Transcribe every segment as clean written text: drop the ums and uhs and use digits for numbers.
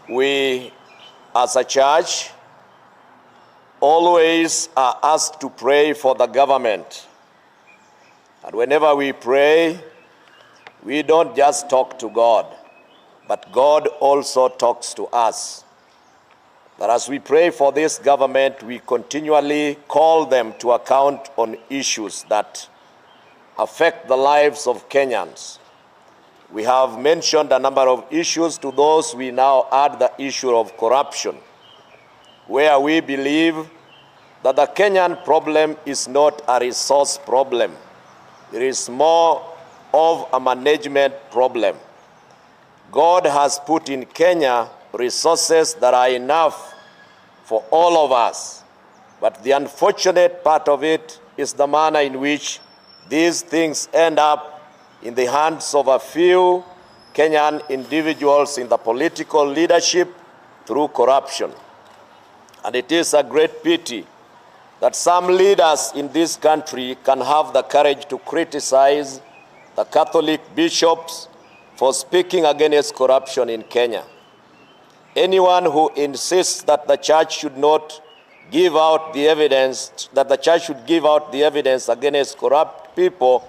we as a church always are asked to pray for the government. And whenever we pray, we don't just talk to God, but God also talks to us. That as we pray for this government, we continually call them to account on issues that affect the lives of Kenyans. We have mentioned a number of issues. To those, we now add the issue of corruption, where we believe that the Kenyan problem is not a resource problem. It is more of a management problem. God has put in Kenya resources that are enough for all of us. But the unfortunate part of it is the manner in which these things end up in the hands of a few Kenyan individuals in the political leadership through corruption. And it is a great pity that some leaders in this country can have the courage to criticize the Catholic bishops for speaking against corruption in Kenya. Anyone who insists that the church should not give out the evidence, that the church should give out the evidence against corrupt people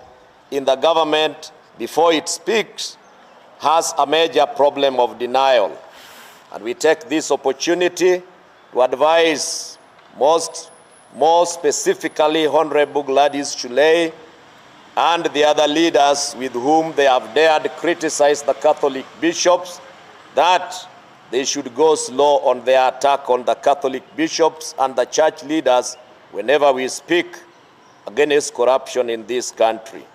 in the government before it speaks, has a major problem of denial. And we take this opportunity to advise more specifically Honorable Gladys Chulei and the other leaders with whom they have dared criticize the Catholic bishops that they should go slow on their attack on the Catholic bishops and the church leaders whenever we speak against corruption in this country.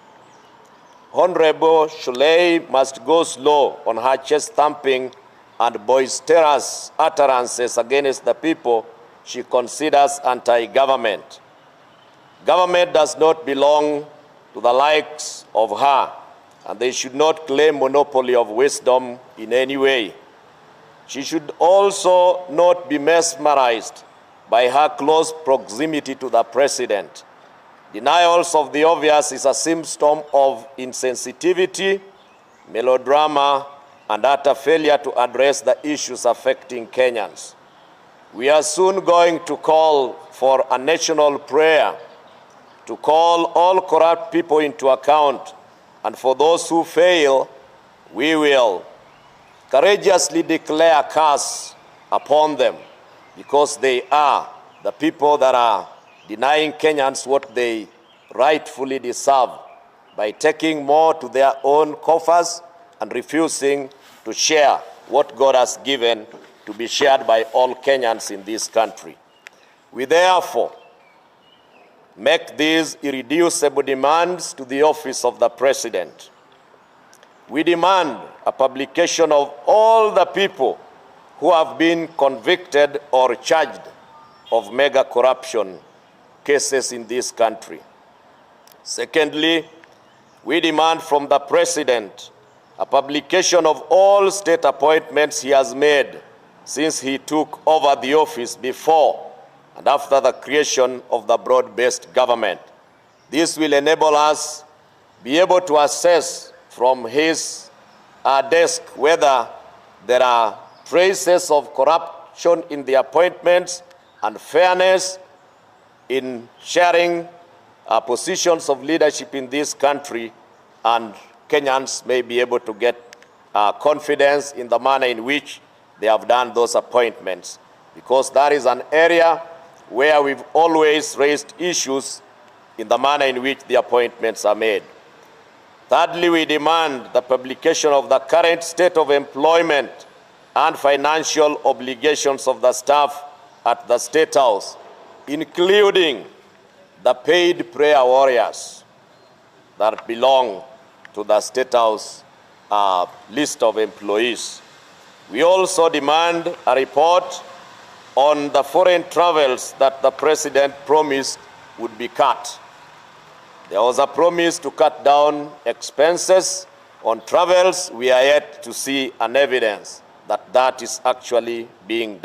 Honorable Chulei must go slow on her chest thumping and boisterous utterances against the people she considers anti-government. Government does not belong to the likes of her, and they should not claim monopoly of wisdom in any way. She should also not be mesmerized by her close proximity to the president. Denials of the obvious is a symptom of insensitivity, melodrama, and utter failure to address the issues affecting Kenyans. We are soon going to call for a national prayer to call all corrupt people into account, and for those who fail, we will courageously declare a curse upon them, because they are the people that are denying Kenyans what they rightfully deserve by taking more to their own coffers and refusing to share what God has given to be shared by all Kenyans in this country. We therefore make these irreducible demands to the office of the President. We demand a publication of all the people who have been convicted or charged of mega corruption cases in this country. Secondly, we demand from the President a publication of all state appointments he has made since he took over the office before and after the creation of the broad-based government. This will enable us be able to assess from his desk whether there are traces of corruption in the appointments and fairness in sharing positions of leadership in this country, and Kenyans may be able to get confidence in the manner in which they have done those appointments, because that is an area where we've always raised issues in the manner in which the appointments are made. Thirdly, we demand the publication of the current state of employment and financial obligations of the staff at the State House, including the paid prayer warriors that belong to the State House list of employees. We also demand a report on the foreign travels that the President promised would be cut. There was a promise to cut down expenses on travels. We are yet to see an evidence that that is actually being done.